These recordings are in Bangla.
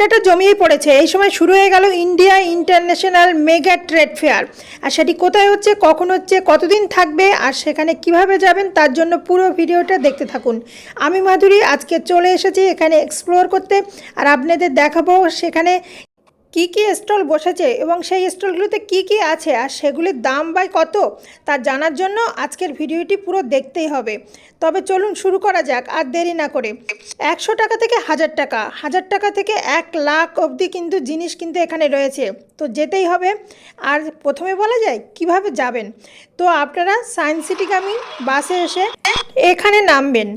ঠান্ডাটা জমিয়ে পড়েছে। এই সময় শুরু হয়ে গেল India international mega trade fair. আর সেটি কোথায় হচ্ছে, কখন হচ্ছে, কতদিন থাকবে আর সেখানে কিভাবে যাবেন, তার জন্য পুরো ভিডিওটা দেখতে থাকুন। আমি মাধুরী আজকে চলে এসেছি এখানে এক্সপ্লোর করতে, আর আপনাদের দেখাবো সেখানে কি কি স্টল বসেছে এবং সেই স্টলগুলোতে কি কি আছে আর সেগুলির দাম বা কত তা জানার জন্য আজকের ভিডিওটি পুরো দেখতেই হবে। তবে চলুন শুরু করা যাক আর দেরি না করে। 100 টাকা থেকে 1000 টাকা, 1000 টাকা থেকে 1 লাখ অবধি কিন্তু জিনিস কিন্তু এখানে রয়েছে, তো যেতেই হবে। আর প্রথমে বলা যায় কিভাবে যাবেন, তো আপনারা সায়েন্স সিটিগামী বাসে এসে এখানে নামবেন।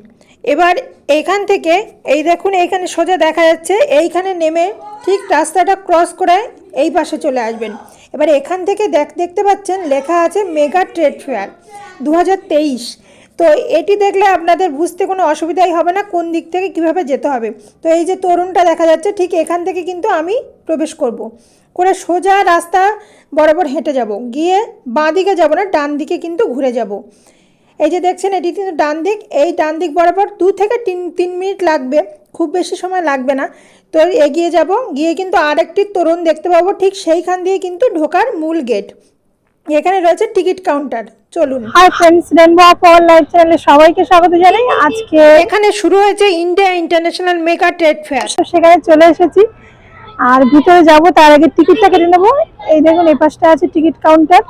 এবার এইখান থেকে এই দেখুন, এইখানে সোজা দেখা যাচ্ছে, এইখানে নেমে ঠিক রাস্তাটা ক্রস করে এই পাশে চলে আসবেন। এবার এখান থেকে দেখতে পাচ্ছেন লেখা আছে মেগা ট্রেড ফেয়ার 2023। তো এটি দেখলে আপনাদের বুঝতে কোনো অসুবিধাই হবে না কোন দিক থেকে কিভাবে যেতে হবে। তো এই যে তরুণটা দেখা যাচ্ছে, ঠিক এখান থেকে কিন্তু আমি প্রবেশ করে সোজা রাস্তা বরাবর হেঁটে যাব, গিয়ে বাঁ দিকে যাব না, ডান দিকে কিন্তু ঘুরে যাব। এই যে দেখছেন এটি কিন্তু ডান দিক, এই ডান দিক বরাবর 2 থেকে 3 মিনিট লাগবে, খুব বেশি সময় লাগবে না। তো এগিয়ে যাব, গিয়ে কিন্তু আরেকটি তোরণ দেখতে পাবো, ঠিক সেইখান দিয়ে কিন্তু ঢোকার মূল গেট। এখানে রয়েছে টিকিট কাউন্টার। চলুন। Hi friends, rainbow of our life চ্যানেলে সবাইকে স্বাগত জানাই। আজকে এখানে শুরু হয়েছে India international mega trade fair, সেখানে চলে এসেছি আর ভিতরে যাব তার আগে টিকিটটা কেটে নেব। এই দেখুন এই পাশটা আছে টিকিট কাউন্টার,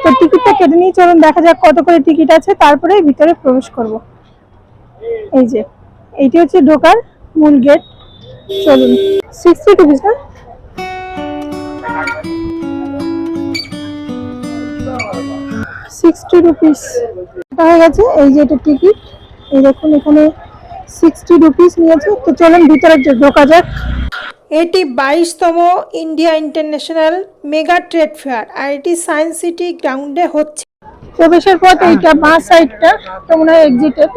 তো টিকিটটা কেটে নিয়ে চলুন দেখা যাক কত করে টিকিট আছে, তারপরে ভিতরে প্রবেশ করব। এই যে এইটি হচ্ছে ঢোকার মূল গেট। চলুন। 60 রুপিস না? ₹60 হয়ে গেছে। এই যে এটা টিকিট, এই দেখুন এখানে 60 রুপিস নিয়েছে। তো চলুন ভিতরে ঢোকা যাক। এটি 22তম India international mega trade fair, আর এটি সায়েন্স সিটি গ্রাউন্ডে হচ্ছে। প্রবেশের পথ এইটা, বাঁ সাইডটা তো মনে হয় এক্সিটের।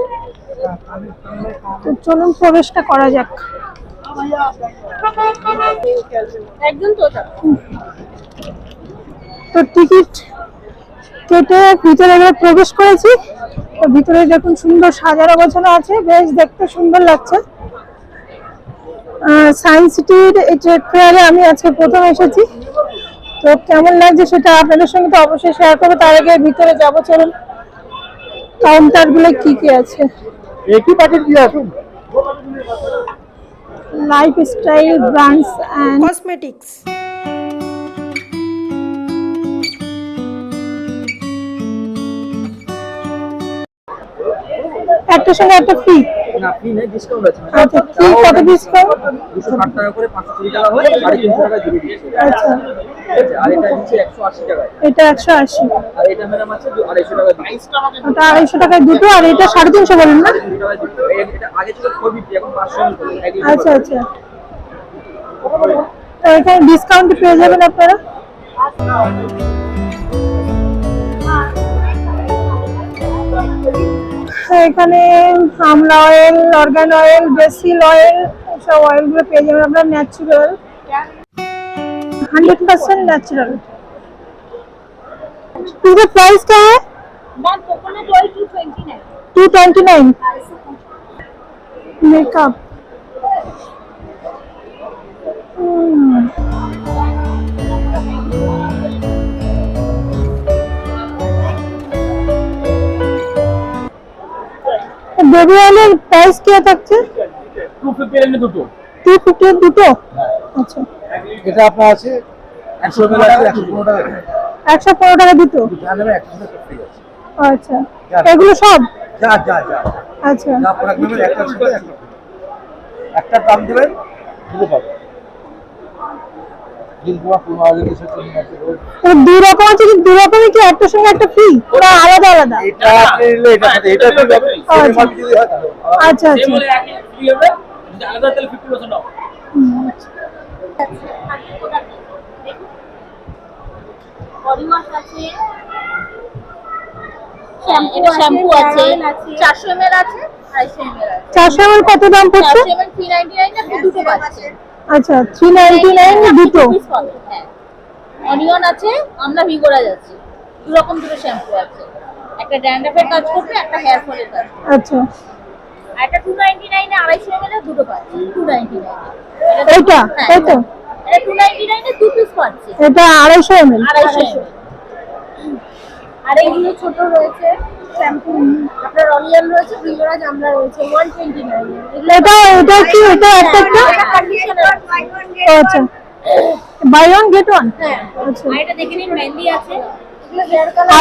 তো চলুন প্রবেশটা করা যাক। তো টিকিট কেটে ভিতরে এবার প্রবেশ করেছি। তো ভিতরে দেখুন সুন্দর সাজানো গোছানো আছে, বেশ দেখতে সুন্দর লাগছে। সায়েন্স সিটির এই ট্রেড ফেয়ারে আমি আজকে প্রথম এসেছি, তো কেমন লাগছে সেটা আপনাদের সঙ্গে তো অবশ্যই শেয়ার করবো। তার আগে ভিতরে যাবো, চলুন কাউন্টার গুলো কি কি আছে। লাইফস্টাইল ব্র্যান্ডস এন্ড কসমেটিক্স, একটা সঙ্গে একটা ফ্রি। না ফ্রি নেই, ডিসকাউন্ট আছে। আচ্ছা, কি কত ডিসকাউন্ট? 260 টাকা করে 520 টাকা হয়, 350 টাকা জুড়ে দিচ্ছে। আচ্ছা, ঠিক আছে, আর এটা হচ্ছে 180 টাকা, এটা 180, আর এটা ম্যাডাম আছে 250 টাকা দিচ্ছে। ওটা 250 টাকায় দুটো, আর এটা 350 বলেন না? 250 টাকা দিচ্ছে। এটা আগে ছিল 450, এখন 500 করে। আচ্ছা আচ্ছা, তো এখানে ডিসকাউন্ট পেয়ে যাবেন আপনারা। এখানে আমলা oil, organ oil, basil oil, সব অয়েলগুলো পেয়ে যাবেন আপনারা। Natural, 100% natural. इसका प्राइस क्या है? Ma'am coconut oil 229। 229। Makeup, baby অয়েলের প্রাইস কি থাকছে? 250 এর দুটো। 250 এর দুটো? আচ্ছা, এটা আপনার আছে 100 ml আছে 115 টাকা। 115 টাকা দুটো? জানেন 100 টাকা ফ্রি আছে। আচ্ছা, এগুলো সব? যা যা যা, আচ্ছা, যা প্রোডাক্ট নেবেন একটা সাথে একটা দাম দিবেন, দুটো পাবেন। দিনপুরা পুরো কিছু চলে যাচ্ছে। তো দুই রকম আছে, কি দুই রকমই কি একটার সঙ্গে একটা ফ্রি না আলাদা আলাদা? এটা আপনি নিলে এটা সাথে এটা ফ্রি পাবেন। সেম মাল যদি হয় তাহলে আচ্ছা আচ্ছা, বলে একই ফ্রি হবে, যদি আলাদা তাহলে 50% অফ। বডি ওয়াশ আছে, এটা শ্যাম্পু আছে, 400 ml আছে, 250 ml আছে। 400 ml কত দাম পড়ছে? 400 ml 399 না, দুটো পাচ্ছে। আচ্ছা, 399 দুটো। হ্যাঁ, অনিয়ন আছে, আমলা ভিগোরা যাচ্ছে, দু রকম দুটো শ্যাম্পু আছে, একটা ড্যান্ড্রাফের কাজ করবে, একটা হেয়ার ফলের কাজ করবে। আচ্ছা, আর এটা 299 এ 250 ml এর দুটো পাচ্ছি 299 এইটা তাই তো? এটা 299 এ 2 পিস পাচ্ছি। এটা 250 ml। 250 ml। আর এইগুলো ছোট রয়েছে শ্যাম্পু, আপনার অনিয়ন রয়েছে, ভিগোরাজ আমলা রয়েছে 129 এটা কি এটা একটা কন্ডিশনার। আচ্ছা, বাই ওয়ান গেট ওয়ান। হ্যাঁ, আচ্ছা, আর এটা দেখে নিন মেহেন্দি আছে, এগুলো হেয়ার কালার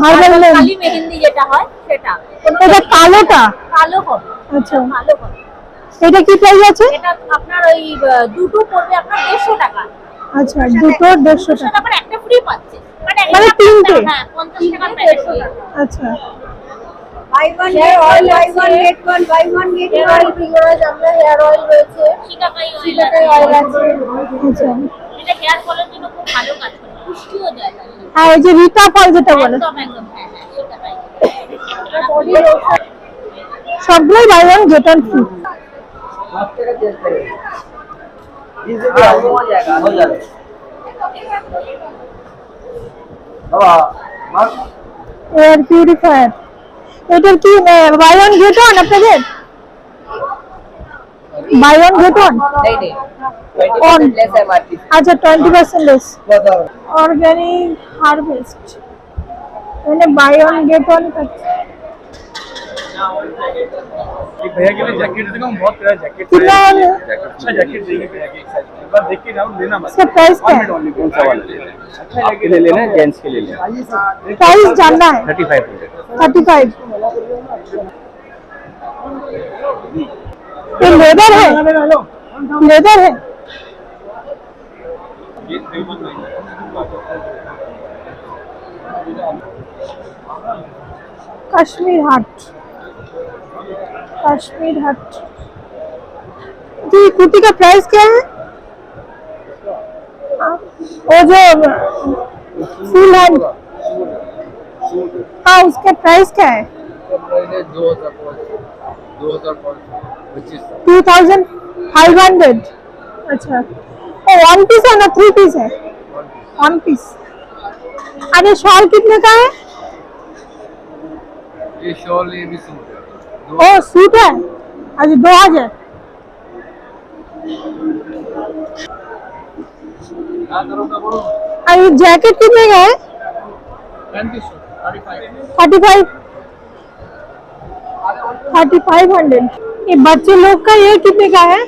হার্বাল খালি মেহেন্দি যেটা হয় সেটা। এটা কালোটা? কালো হবে। আচ্ছা, কালো হবে। এটা কি প্রাইস আছে? এটা আপনার ওই দুটো পড়বে আপনার 150 টাকা। আচ্ছা, দুটো 150 টাকা। তারপর একটা ফ্রি পাচ্ছে, মানে তিনটে? হ্যাঁ 50 টাকার প্যাকেট হবে। আচ্ছা, buy one get all, buy one get one, buy one get hair one. Oil, ভিগোরাজ আমলা হেয়ার অয়েল রয়েছে, শিকাকাই অয়েল আছে। আচ্ছা। এটা হেয়ার ফলের জন্য খুব ভালো কাজ করে, পুষ্টিও দেয় তার সাথে। আর এই যে রিটা ফল যেটা বলে, একদম একদম, হ্যাঁ হ্যাঁ শিকাকাই। এটা বডি লোশন সবগুলোই buy one get one free. 5 টাকা চেঞ্জ করে 20 रुपए हो जाएगा बाबा मार এয়ার পিউরিফায়ার, এটার কি বাই ওয়ান গেট ওয়ান আপনাদের? Buy one get one? नहीं नहीं On. 20% लेस MRP আচ্ছা, 20% লেস। बताओ অর্গানিক হারভেস্ট, মানে বাই ওয়ান গেট ওয়ান। एक भैया के लिए जैकेट देखो, बहुत प्यारा जैकेट कितना है। है? अच्छा जैकेट देंगे भैया के एक साइज एक बार देख के जाओ, लेना मत। इसका प्राइस क्या है? ओनली कौन सा वाला लेना है? अच्छा आपके लिए लेना है, जेंट्स के लिए लेना है। प्राइस जानना है। 3500। 35। ये लेदर है? लेदर है? ये 319 कश्मीर हट, कश्मीर हट। तो ये कुर्ती का प्राइस क्या है? वो जो फुल हैंड, हाँ उसका प्राइस क्या है? 2500। अच्छा, वो वन पीस है ना 3 पीस है? One piece. अरे शॉल कितने का है? ये शॉल ये भी सूट है। ओ सूट है, अच्छा 2000। और ये जैकेट कितने का है? 3500। ये बच्चे लोग का ये कितने का है?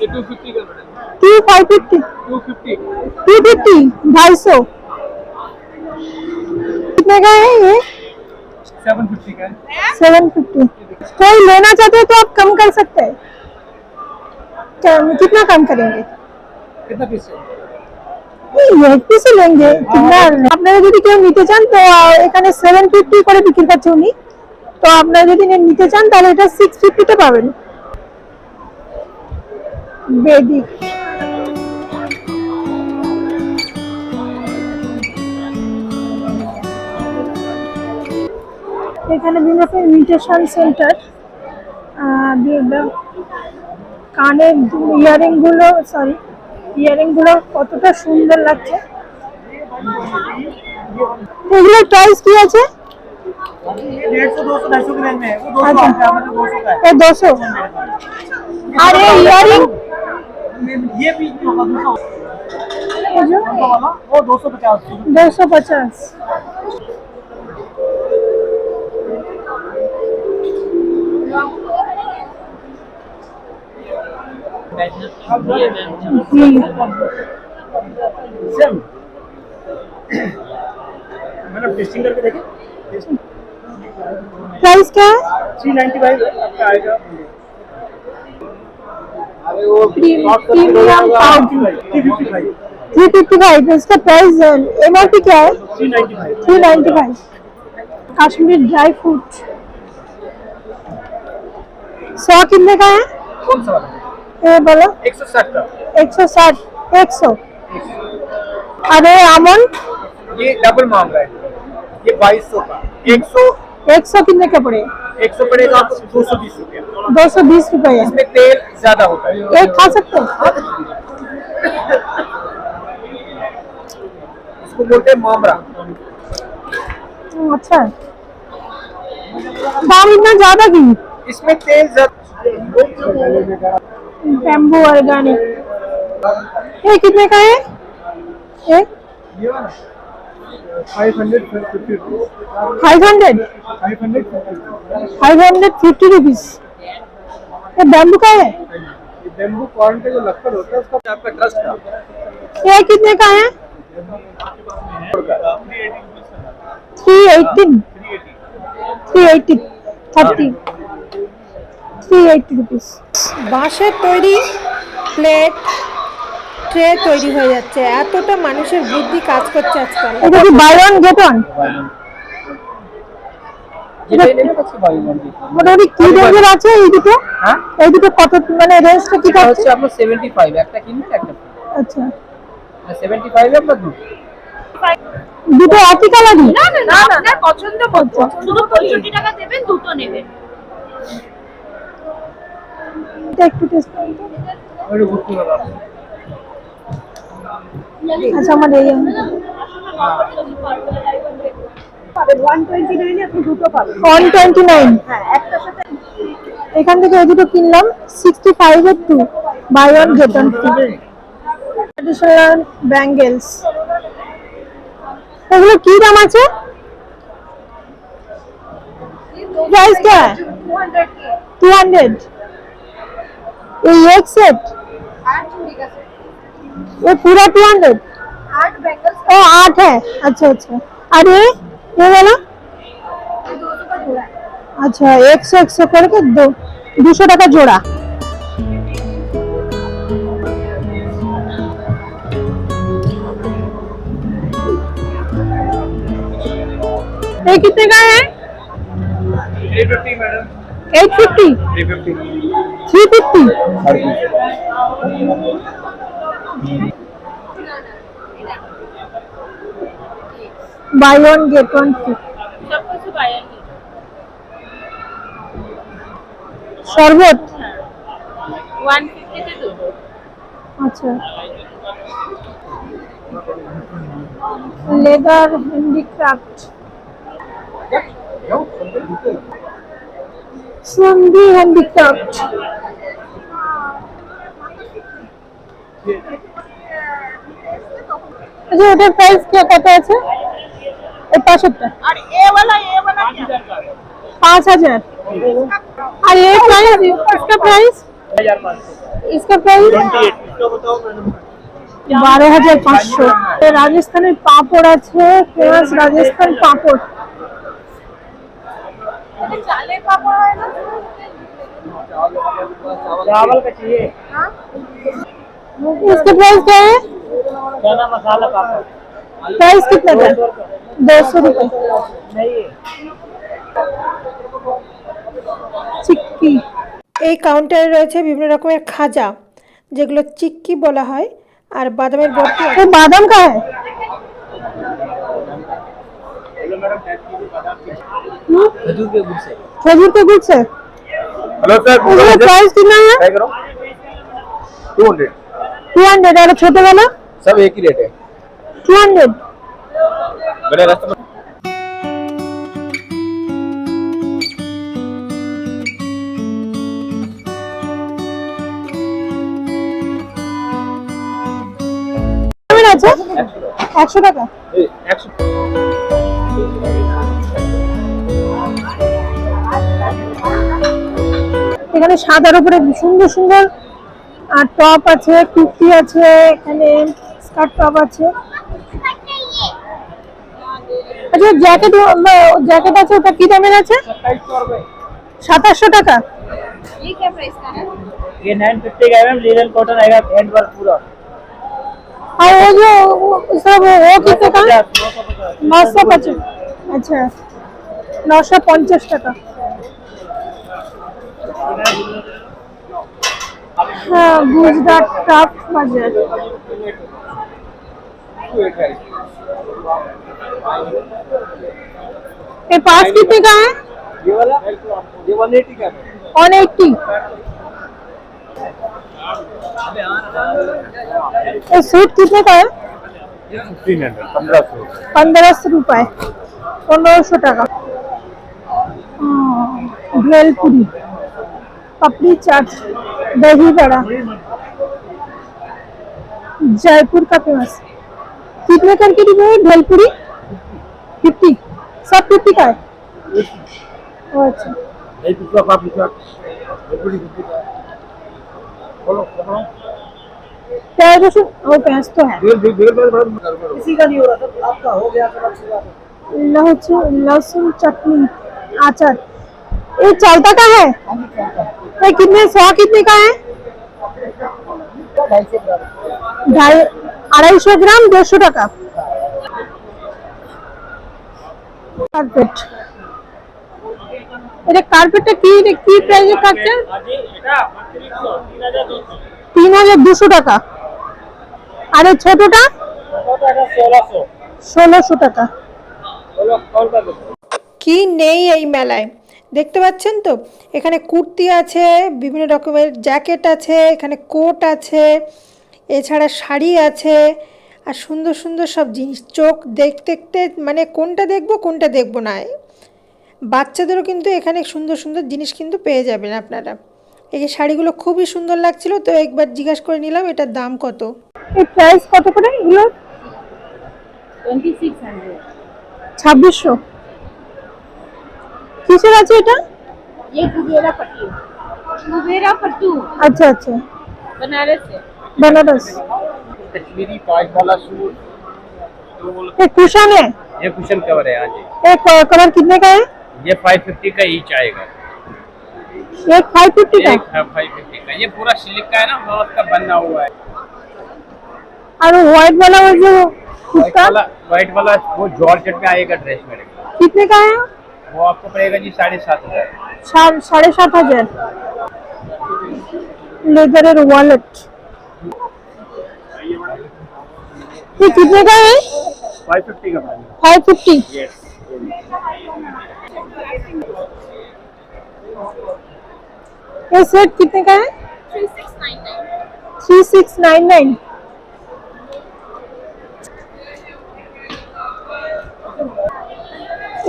ये 250 का मैडम। 2550। 250 250, 250। कितने का है ये? 750 का है। 750। कोई लेना चाहते हो तो आप कम कर सकते हैं। कितना कम करेंगे? कितना पीस है? এক পিসে লেঙ্গে কিনা। আপনারা যদি কেউ নিতে চান তো এখানে 750 করে বিক্রি করছে উনি, তো আপনারা যদি নিতে চান তাহলে এটা 650 তে পাবেন। বেডি এখানে বিভিন্ন রকমের ইমিটেশন সেন্টার, কানের ইয়ারিং গুলো, সরি ইয়ারিং গুলো কতটা সুন্দর লাগছে। এগুলোর প্রাইস কি আছে? 150 200 250 की रेंज में है वो 200 अच्छा। आपका मतलब 200 का है এই 200। আর এই ইয়ারিং ये पीस भी होगा 200 वाला वो 250 250। सेम मैंने टेस्टिंग करके देखें प्राइस क्या है? 395 आपका आएगा अरे वो प्रीमियम पाउडर 355 355। इसका प्राइस एमआरपी क्या है? 395 395। कश्मीर ड्राई फ्रूट 100 कितने का है? कौन सा वाला ये बोलो। 160 का 160, 100। अरे आमंड ये डबल मांग रहा है ये 2200 का 100 100 कितने का पड़े? 100 पड़ेगा आपको 220 रुपया 220 रुपए है। इसमें तेल ज्यादा होता है एक खा सकते हो? इसको बोलते हैं मामरा अच्छा है। दाम इतना ज्यादा क्यों? इसमें तेज बैम्बू ऑर्गेनिक। ये कितने का है? ये 550 500 550 रुपीज। ये बैम्बू का है? बेम्बू कॉर्न का जो लक्कड़ होता है उसका आपका ट्रस्ट का ये कितने का है? 380 रुपीज। বাঁশের তৈরি প্লেট ট্রে তৈরি হয়ে যাচ্ছে, এতটা মানুষের বুদ্ধি কাজ করছে আজকাল। এটা কি বাই ওয়ান গেট ওয়ান? মোটামুটি কি রেঞ্জের আছে এই দুটো? হ্যাঁ এই দুটো কত মানে রেঞ্জটা কি এটা থাকছে? হচ্ছে আপনার 75 একটা কিনবেন একটা আচ্ছা 75 আপনার দুটো দুটো একই কালারই? না না না, আপনার পছন্দ মতো শুধু 65 টাকা দেবেন, দুটো নেবেন। এটা একটু টেস্ট করুন তো। ওইটা বুঝতে পারবো আচ্ছা আমার এই 129 আপনি দুটো পাবেন। 129। হ্যাঁ, একটার সাথে এখান থেকে এই দুটো কিনলাম 65 এর 2 buy one get one free. Traditional bangles, এগুলো কি দাম আছে? प्राइस क्या है? 200। ये एक सेट, 8 चूड़ी का सेट, ये पूरा 200? 8 बैंगल्स ओ 8 है। अच्छा अच्छा। और ये वाला? 200 का जोड़ा है। अच्छा 100 करके 200 টাকা জোড়া। ये कितने का है? 350 madam 850 350। By one get one free. सब कुछ बायर की शरबत 150 के दो। अच्छा। लेदर हैंडीक्राफ्ट संधि हैंडीक्राफ्ट। अच्छा ওটার প্রাইস কি কত আছে? এই পাশেরটা और ये वाला क्या? 5000। और ये प्राइस इसका प्राइस? इसका प्राइस 12500। রাজস্থানের পাপড় আছে, ফেমাস রাজস্থান পাপড়। चाले पापड़ है ना, चावल का चाहिए इसका प्राइस क्या है? चना मसाला पापड़ प्राइस कितना था? 200 रुपए। नहीं चिक्की। এই কাউন্টারে রয়েছে বিভিন্ন রকমের খাজা, যেগুলো চিক্কি বলা হয়, আর বাদামের বরফি। ये बादाम का है? खजूर के गुड़ से खजूर के गुड़ से। हेलो सर इसका प्राइस कितना है? 200 200। और छोटे वाला सब एक ही रेट है 200। बड़े कस्टमर কেমন আছে? 100 টাকা। 100 এখানে সাদার উপরে সুন্দর সুন্দর টপ আছে, কুর্তি আছে, এখানে স্কার্ট টপ আছে। আচ্ছা জ্যাকেট আছে, ওটা কি দামের আছে? 2700 টাকা। ये क्या प्राइस का है? ये 950 का है मैम, लिनन कॉटन आएगा हैंड वर्क पूरा और वो जो सब वो कितने का? 950। अच्छा 950 টাকা। हाँ गुजरात क्राफ्ट बाजार। ये पास कितने का है? ये वाला ये 180 का है 180। ये सूट कितने का है? 1500 रुपए। 1500 টাকা। भेलपुरी पपड़ी चाट, दही बड़ा, जयपुर का फेमस। कितने करके दी है भेलपुरी? 50, सब 50 का है। ओ अच्छा, प्याज लहसुन और प्याज तो है। किसी का नहीं हो रहा था, आपका हो गया तो अच्छी बात है। लहसुन चटनी अचार, ये चलता का है? ये कितने 100 कितने का है? 250 গ্রাম 150 টাকা। কার্পেট, এটা কার্পেটটা কি প্রাইসে থাকছে? 3200 টাকা। আর এই ছোটটা 1600 টাকা। কি নেই এই মেলায় দেখতে পাচ্ছেন তো, এখানে কুর্তি আছে, বিভিন্ন রকমের জ্যাকেট আছে, এখানে কোট আছে, এছাড়া শাড়ি আছে, আর সুন্দর সুন্দর সব জিনিস। চোখ দেখতে দেখতে মানে কোনটা দেখবো কোনটা দেখবো না। বাচ্চাদেরও কিন্তু এখানে সুন্দর সুন্দর জিনিস কিন্তু পেয়ে যাবেন আপনারা। এই শাড়িগুলো খুবই সুন্দর লাগছিল, তো একবার জিজ্ঞাসা করে নিলাম এটার দাম কত। এই প্রাইস কত করে এগুলো? 2600। কিসের আছে এটা? ये कुबेरा पट्टू, कुबेरा पट्टू अच्छा अच्छा, बनारस से। बनारस। कश्मीरी पाइप वाला सूट, ये कुशन है? ये कुशन कवर है। हाँ जी, एक कलर कितने का है? ये 550 का ईच आएगा। एक 550 का। 550 का। ये पूरा सिल्क का है ना, बहुत का बना हुआ है। और व्हाइट वाला वो जो कुर्ता व्हाइट वाला वो जॉर्जेट में आएगा ड्रेस मेरे को। कितने का है? वो आपको पड़ेगा जी 7500। 7500। लेदर वॉलेट, ये कितने का है? 550 का। 550। यस। ये सेट कितने का है? 3699।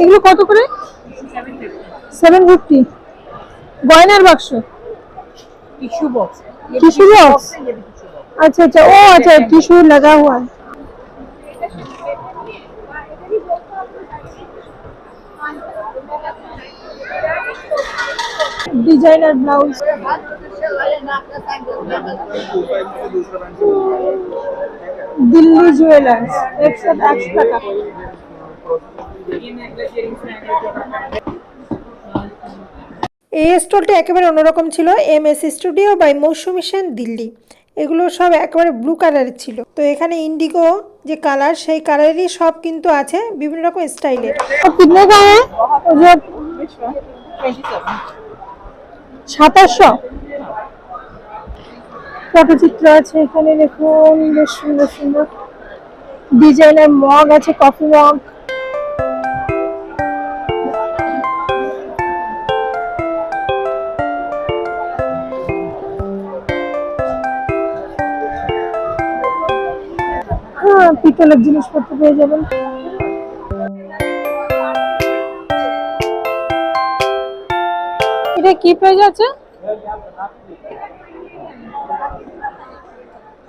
এগুলো কত করে? 750। গয়নার বাক্স, टिश्यू बॉक्स, टिश्यू बॉक्स। अच्छा अच्छा, ओ अच्छा, टिश्यू लगा हुआ है। डिजाइनर ब्लाउज, दिल्ली ज्वेलर्स 180 টাকা। এই স্টলটা একেবারে অন্যরকম ছিল। MS স্টুডিও বাই মৌসুমী সেন, দিল্লি। এগুলো সব একেবারে ব্লু কালারের ছিল। তো এখানে ইন্ডিগো যে কালার, সেই কালারেরই সব কিন্তু আছে, বিভিন্ন রকম স্টাইলের। और कितने का है? जो 2700। ফটোচিত্র আছে এখানে, দেখুন বেশ সুন্দর সুন্দর ডিজাইনের মগ আছে, কফি মগ। হ্যাঁ, পিতলের জিনিসপত্র পেয়ে যাবেন। এটা কি প্রাইস আছে?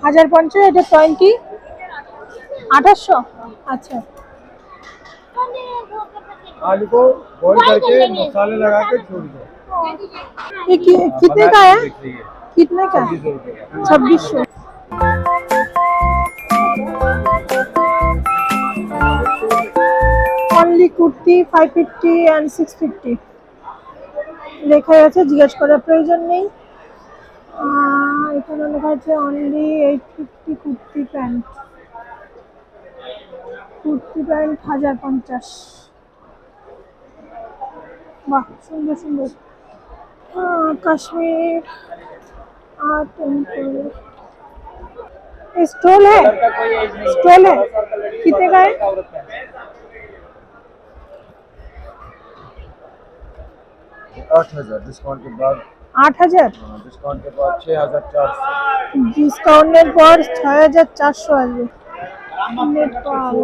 1050। এটা 20 2800। अच्छा, आलू को बॉईल करके मसाले लगा के छोड़ दो। ये कितने का है? कितने का? 2600। অনলি কুর্তি 550 and 650 লেখা আছে, জিজ্ঞেস করার প্রয়োজন নেই। এখানে লেখা আছে only 850 kurti pant. Kurti pant 1050। বাহ, সুন্দর সুন্দর। কাশ্মীর आर्ट टेम्पल, स्टॉल है? स्टॉल है, कितने का है? 8000 डिस्काउंट के बाद। 8000 डिस्काउंट के बाद 6400। ডিসকাউন্টের পর 6400 আসবে। নেপাল,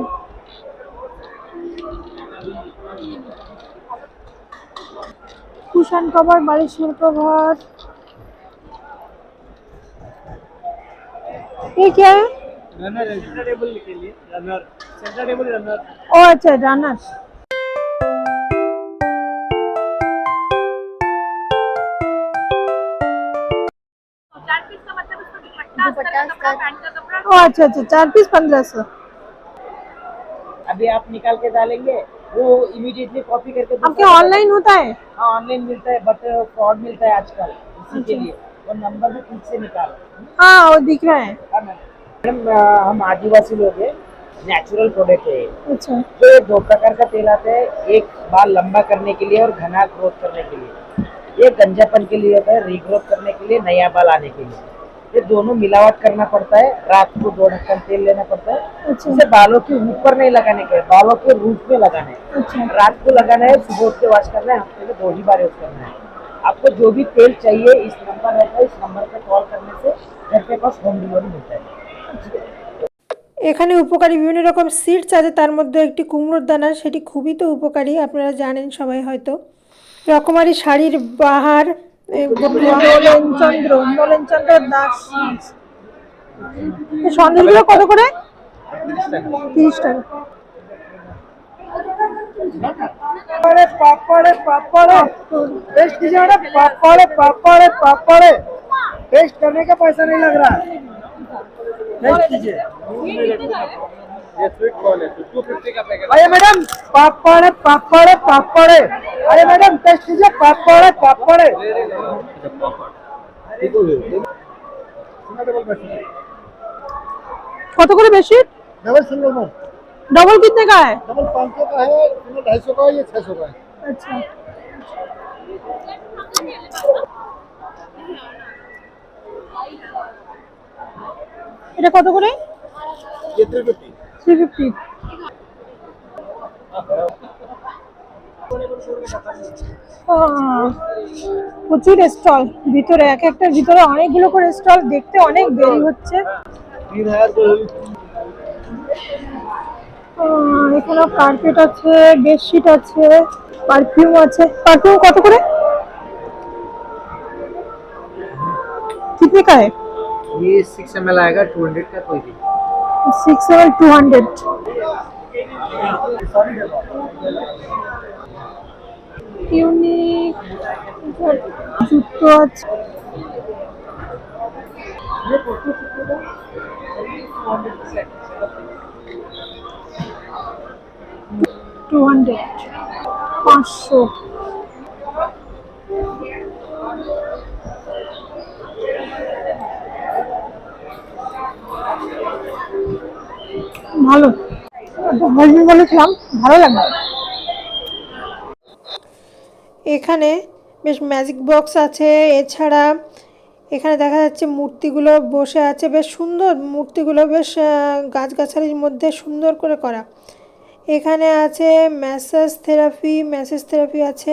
कुशन कवर बालिशेर कवर। ये क्या है? रनर है, सेंटर टेबल के लिए रनर, सेंटर टेबल रनर। ओ अच्छा रनर। ओ अच्छा अच्छा 4 पीस 1500। अभी आप निकाल के डालेंगे, वो इमीडिएटली कॉपी करके आपके ऑनलाइन होता है? हाँ ऑनलाइन मिलता है, बट फ्रॉड मिलता है आजकल, इसी के लिए वो नंबर भी ठीक से निकालो। हाँ वो दिख रहा है। हाँ मैडम, हम आदिवासी लोग हैं, नेचुरल प्रोडक्ट है ये। अच्छा तो ये 2 प्रकार का तेल आता है, एक बाल लंबा करने के लिए और घना ग्रोथ करने के लिए। ये गंजापन के लिए होता है, रीग्रोथ करने के लिए, नया बाल आने के लिए। ये दोनों मिलावट करना पड़ता है, रात को 2 ढक्कन तेल लेना पड़ता है। अच्छा इसे बालों के ऊपर नहीं लगाने के, बालों के रूट में लगाना है। अच्छा रात को लगाना है, सुबह उठ के वॉश करना है, हफ्ते में 2 ही बार यूज करना है। आपको जो भी तेल चाहिए इस नंबर रहता है, इस नंबर पे कॉल करने से घर के पास होम डिलीवरी मिलता है। এখানে উপকারী বিভিন্ন রকম সিডস আছে, তার মধ্যে একটি কুমড়োর দানা, সেটি খুবই তো উপকারী, আপনারা জানেন সবাই হয়তো। রকমারি শাড়ির বাহার, নলেন চন্দ্র দাস। সন্দেশগুলো কত করে? 30 টাকা। पापड़े पापड़े पापड़े टेस्ट कीजिए मैडम, पापड़े पापड़े पापड़े टेस्ट करने का पैसा नहीं लग रहा है, टेस्ट कीजिए। ये स्वीट कॉर्न है, 250 का पैकेट। अरे मैडम पापड़े पापड़े पापड़े, अरे मैडम टेस्ट कीजिए, पापड़े पापड़े। কত করে বেশি? डबल सिंगल मोड, डबल कितने का है? डबल 500 का है, सिंगल 250 का है, ये 600 का है। अच्छा এটা কত করে? ये 350। 350। প্রচুর স্টল ভিতরে, এক একটার ভিতরে অনেকগুলো করে স্টল, দেখতে অনেক দেরি হচ্ছে। 3000 को এখানে কার্পেট আছে, বেডশিট আছে, পারফিউম আছে। পারফিউম কত করে? कितने का है? ये 6 ml आएगा, 200 का कोई भी। 6 ml 200। ইউনিক জুতো আছে। $200 500। ভালো, বলবি বলেছিলাম, ভালো লাগবে। এখানে বেশ ম্যাজিক বক্স আছে, এছাড়া এখানে দেখা যাচ্ছে মূর্তিগুলো বসে আছে, বেশ সুন্দর মূর্তিগুলো, বেশ গাছগাছালির মধ্যে সুন্দর করে করা। এখানে আছে ম্যাসাজ থেরাপি আছে।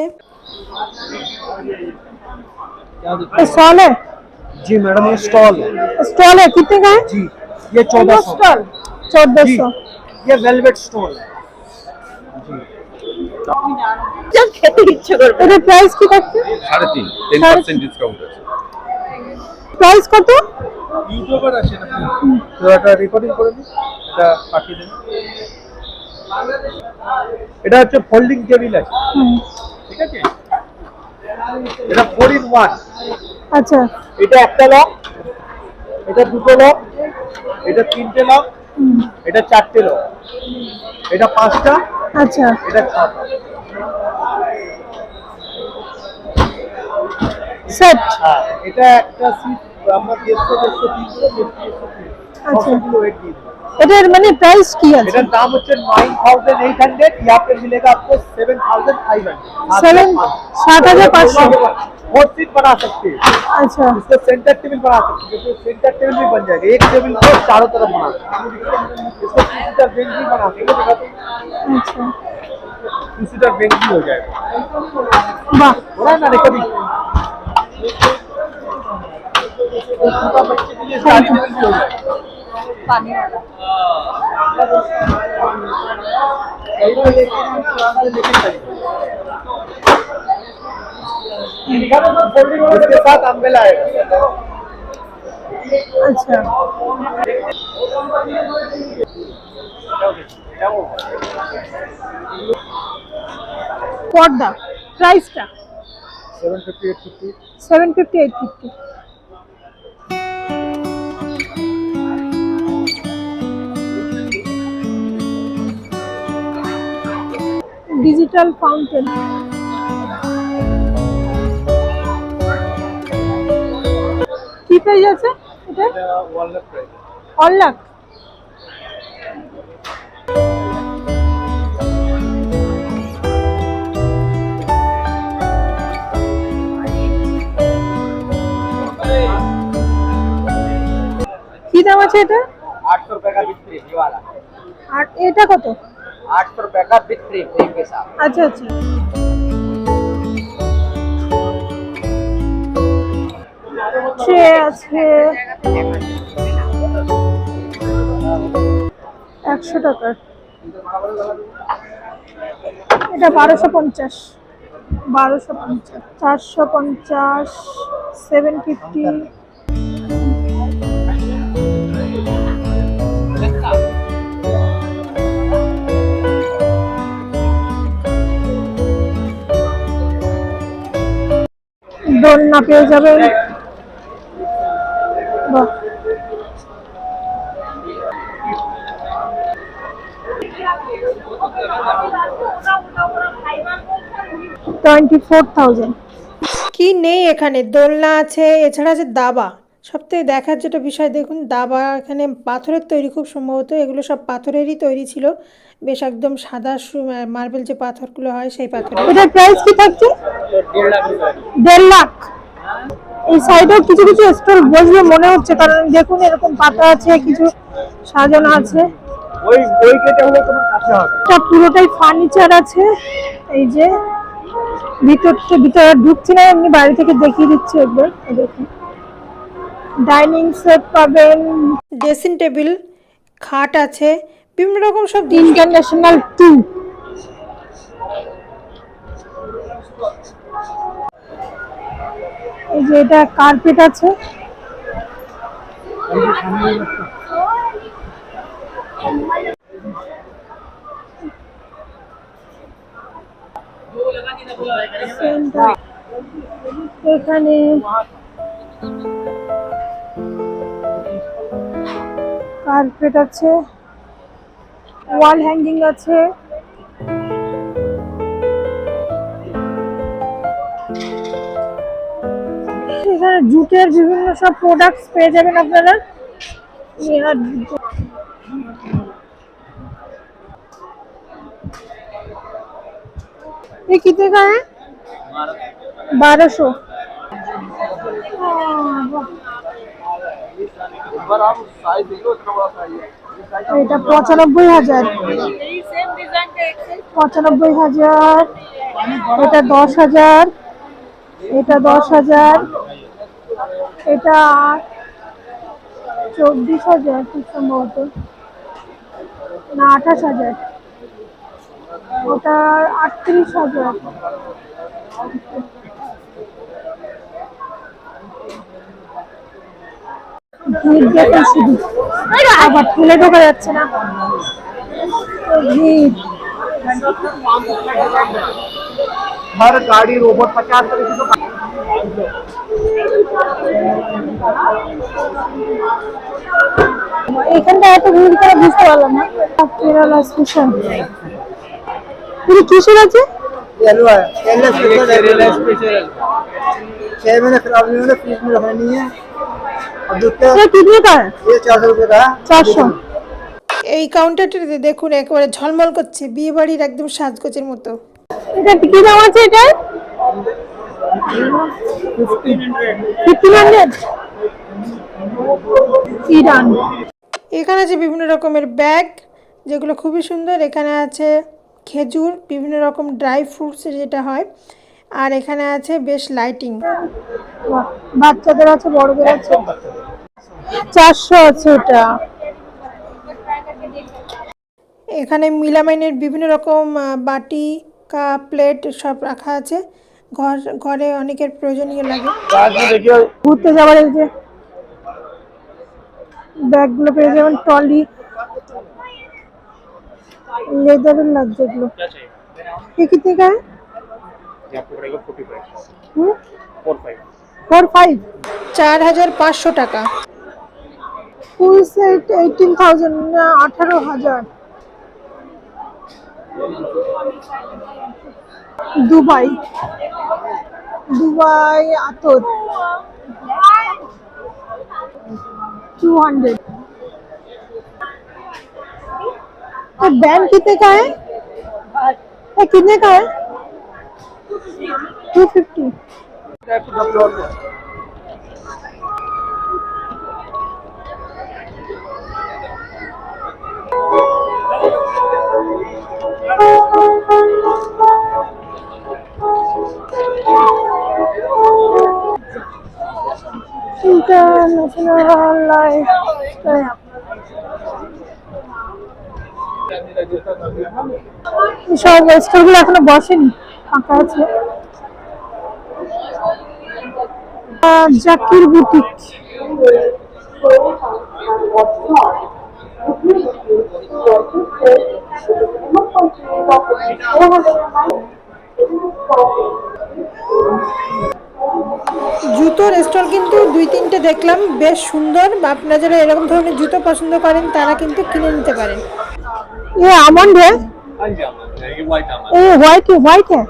स्टॉल है? जी मैडम ये स्टॉल है। स्टॉल है, कितने का है? जी ये 1400। स्टॉल 1400। ये वेलवेट स्टॉल है। এটার প্রাইস কি থাকছে? 3.5 10% ডিসকাউন্ট আছে। প্রাইস কত? ইউটিউবার আসেন আপনি, তো এটা রেকর্ডিং করে দিন, এটা পাঠিয়ে দেন। এটা হচ্ছে ফোল্ডিং টেবিল আছে, ঠিক আছে? এটা 4 in 1। আচ্ছা এটা একটা লক, এটা দুটো লক, এটা 3টে লক, এটা 4টে লক, এটা 5টা, আচ্ছা এটা 6টা। সেট। হ্যাঁ এটা একটা সিট আমরা 150 300 আচ্ছা কিলো ওয়েট দিয়ে দেব। এটার মানে প্রাইস কি আছে? এটার দাম হচ্ছে 9800, यहाँ पे मिलेगा आपको 7500। 7500। 4 सीट बना सकते हैं, আচ্ছা इसको सेंटर टेबल बना सकते हैं, तो सेंटर टेबल भी बन जाएगा, एक टेबल को चारों तरफ बना सकते हैं। इसको 2 सीटर बेंच भी बना सकते हैं, আচ্ছা 2 सीटर बेंच भी हो जाएगा। বাহ हो रहा है ना, देखो भी छोटा बच्चे के लिए सारी टेबल भी हो जाएगा। कई बार लेके जाना, आराम से लेके जाइए। इसके साथ अम्ब्रेला आएगा। আচ্ছা, পর্দা প্রাইসটা 750 750 850। ডিজিটাল ফাউন্টেন, কি প্রাইস আছে এটা? Walnut price. 1 লাখ। কি দাম আছে এটা? 800 रुपए का विथ फ्रेम ये वाला। আর এটা কত? 800 रुपए का विथ फ्रेम फ्रेम के साथ। আচ্ছা আচ্ছা, ট্রে আছে 100 টাকার, এটা 1250, 450, 750। দোলনা পেয়ে যাবেন, বাহ, $24,000। কি নেই এখানে, দোলনা আছে, এছাড়া আছে দাবা। সবথেকে দেখার যেটা বিষয়, দেখুন দাবা এখানে পাথরের তৈরি, খুব সম্ভবত এগুলো সব পাথরেরই তৈরি ছিল, বেশ একদম সাদা মার্বেল যে পাথরগুলো হয় সেই পাথর। এটার প্রাইস কি থাকছে? 1.5 লাখ। এই সাইডেও কিছু কিছু স্টল বসবে মনে হচ্ছে, কারণ দেখুন এরকম পাতা আছে, কিছু সাজানো আছে। ওই কেটে হলে তোমার কাছে হবে। এটা পুরোটাই ফার্নিচার আছে। এই যে ভিতরে ঢুকছি না, এমনি বাইরে থেকে দেখিয়ে দিচ্ছি একবার। এই দেখুন ডাইনিং সেট পাবেন, ড্রেসিং টেবিল, খাট আছে, বিভিন্ন রকম সব ইন্টারন্যাশনাল 2। এই যে এটা কার্পেট আছে, এখানে কার্পেট আছে, ওয়াল হ্যাঙ্গিং আছে, এখানে জুটের বিভিন্ন সব প্রোডাক্টস পেয়ে যাবেন আপনারা। ये कितने का है? 1200। এটা 95,000, 95,000, এটা 10,000, এটা 10,000, এটা 24,000 খুব সম্ভবত, না 28,000, ওটা 38,000। ভিড় দেখুন শুধু, আবার তুলে ঢোকা যাচ্ছে না, ভিড়। हर गाड़ी रोबोट 50 तरीके से এখানটা এত ভিড় করে বুঝতে পারলাম না। কেরালা স্পেশাল কিসের আছে? येलो है, केरला स्पेशल 6 महीने खराब नहीं होने, फ्रिज में रखना नहीं है। अब दूसरा ये कितने का है? ये 400 रुपए का है। 400। এই কাউন্টারটিতে দেখুন একেবারে ঝলমল করছে, বিয়ে বাড়ির একদম সাজগোজের মতো। এটা কি দাম আছে এটা? 1500। ইরান। এখানে আছে বিভিন্ন রকমের ব্যাগ, যেগুলো খুবই সুন্দর। এখানে আছে খেজুর, বিভিন্ন রকম ড্রাই ফ্রুটসের যেটা হয়, আর এখানে আছে বেশ লাইটিং। বাহ, বাচ্চাদের আছে, বড়দের আছে। 400 আছে এটা। এখানে মিলামাইনের বিভিন্ন রকম বাটি, কাপ, প্লেট সব রাখা আছে, ঘরে অনেকের প্রয়োজনীয় লাগে। ঘুরতে যাওয়ার এই যে ব্যাগগুলো পেয়ে যাবেন, ট্রলি, लेदर लग जेगलो ये कितने का है? ये आपको पड़ेगा 45 45 45 4500 টাকা। ফুল সেট 18000 না 18000। दुबई दुबई आतोर 200। तो बैंड कितने का है? ये कितने का है? 250। इंटरनेशनल लाइफ সব স্টোরগুলো এখনো বসেনি, ফাঁকা আছে। জাকির বুটিক, জুতোর স্টল কিন্তু 2-3টে দেখলাম, বেশ সুন্দর। আপনারা যারা এরকম ধরনের জুতো পছন্দ করেন তারা কিন্তু কিনে নিতে পারেন। ये आमंड है, ये व्हाइट आमंड ये व्हाइट है।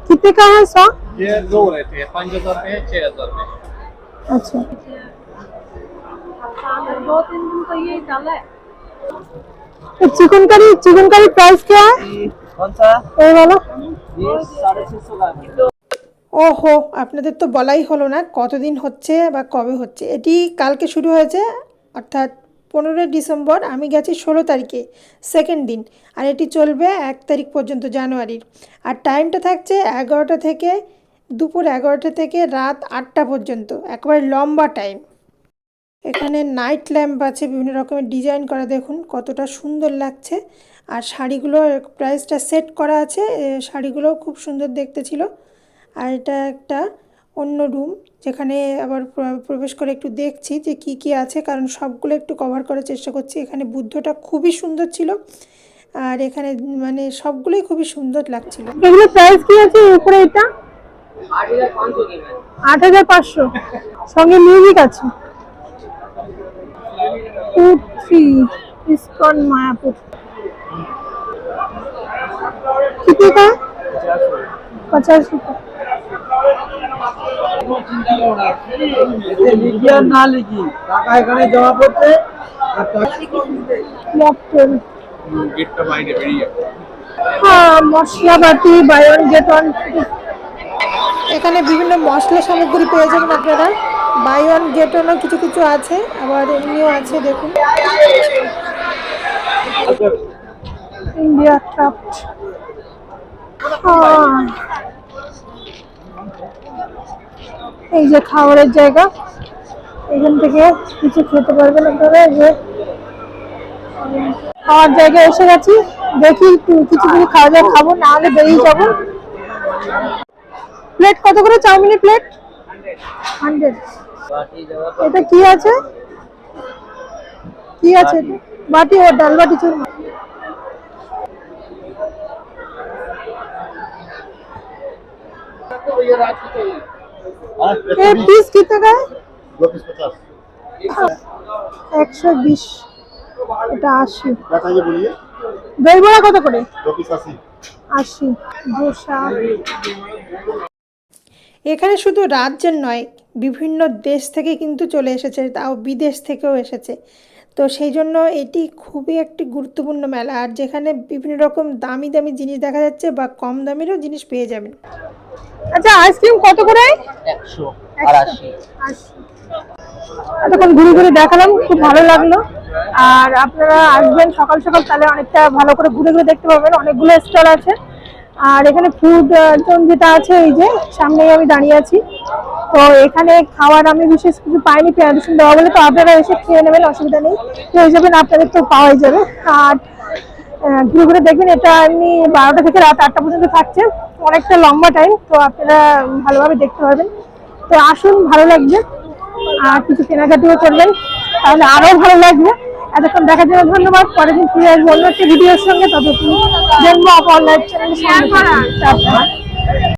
कितने का है 100? ये दो रहते हैं 5000 में 6000 में। अच्छा, 2-3 दिन तो ये डाला है। चिकनकारी प्राइस क्या है? कौन सा? ये वाला ये 650 का। ওহো, আপনাদের তো বলাই হলো না কতদিন হচ্ছে বা কবে হচ্ছে। এটি কালকে শুরু হয়েছে, অর্থাৎ 15 ডিসেম্বর। আমি গেছি 16 তারিখে, সেকেন্ড দিন। আর এটি চলবে 1 তারিখ পর্যন্ত জানুয়ারির। আর টাইমটা থাকছে 11টা থেকে দুপুর 11টা থেকে রাত 8টা পর্যন্ত, একেবারে লম্বা টাইম। এখানে নাইট ল্যাম্প আছে, বিভিন্ন রকমের ডিজাইন করা, দেখুন কতটা সুন্দর লাগছে। আর শাড়িগুলোর প্রাইসটা সেট করা আছে, শাড়িগুলো খুব সুন্দর দেখতে ছিল। আর এটা একটা অন্য রুম, যেখানে আবার প্রবেশ করে একটু দেখছি যে কি কি আছে, কারণ সবগুলো একটু কভার করার চেষ্টা করছি। এখানে বুদ্ধটা খুবই সুন্দর ছিল, আর এখানে মানে সবগুলোই খুবই সুন্দর লাগছিল। এগুলো প্রাইস কি আছে উপরে? এটা 8500 की है। 8500, সঙ্গে মিউজিক আছে। 23 ইসকন মায়াপুর। कितने का? 50 रुपये। লিখি আর না লিখি টাকা এখানে জমা পড়ছে আর মকটেল, गेट का माइंड है बढ़िया। হ্যাঁ, মশলাপাতি বাই ওয়ান গেট ওয়ান। এখানে বিভিন্ন মশলা সামগ্রী পেয়ে যাবেন আপনারা, বাই ওয়ান গেট ওয়ানও কিছু কিছু আছে, আবার এমনিও আছে। দেখুন ইন্ডিয়া ক্রাফট। এই যে খাবারের জায়গা, এখান থেকে কিছু খেতে পারবেন আপনারা। এই যে খাওয়ার জায়গায় এসে গেছি, দেখি কিছু খাওয়া যায়, খাবো, না হলে বেরিয়ে যাবো। প্লেট কত করে চাউমিনের প্লেট? 100। এটা কি আছে? কি আছে? বাটি ও ডাল বাটি চুরমা। ये पीस कितने का है? 2 पीस 50। 120। এটা 80। बताइए बोलिए। দই বড়া কত করে? 2 पीस 80। 80। দোসা। এখানে শুধু রাজ্যের নয়, বিভিন্ন দেশ থেকে কিন্তু চলে এসেছে, তাও বিদেশ থেকেও এসেছে। তো সেই জন্য এটি খুবই একটি গুরুত্বপূর্ণ মেলা, আর যেখানে বিভিন্ন রকম দামি দামি জিনিস দেখা যাচ্ছে বা কম দামেরও জিনিস পেয়ে যাবেন। আচ্ছা, আইসক্রিম কত করে? 100 আর 80। 80। এতক্ষণ ঘুরে ঘুরে দেখালাম, খুব ভালো লাগলো। আর আপনারা আসবেন সকাল সকাল, তাহলে অনেকটা ভালো করে ঘুরে ঘুরে দেখতে পাবেন। অনেকগুলো স্টল আছে। আর এখানে ফুড জোন যেটা আছে, এই যে সামনেই আমি দাঁড়িয়ে আছি। তো এখানে খাওয়ার আমি বিশেষ কিছু পাইনি, পেয়ারেশন দেওয়া বলে, তো আপনারা এসে খেয়ে নেবেন, অসুবিধা নেই। পেয়ে যাবেন, আপনাদের তো পাওয়াই যাবে। আর ঘুরে ঘুরে দেখবেন, এটা এমনি 12টা থেকে রাত 8টা পর্যন্ত থাকছে। অনেকটা লম্বা টাইম, তো আপনারা ভালোভাবে দেখতে পারবেন। তো আসুন, ভালো লাগবে আর কিছু কেনাকাটিও করবেন, তাহলে আরো ভালো লাগবে। এতক্ষণ দেখার জন্য ধন্যবাদ। পরের দিন ফিরে আসবো অন্য একটা ভিডিওর সঙ্গে। ততক্ষণ জন্ম অনলাইন চ্যানেলের সঙ্গে থাকুন। টাটা।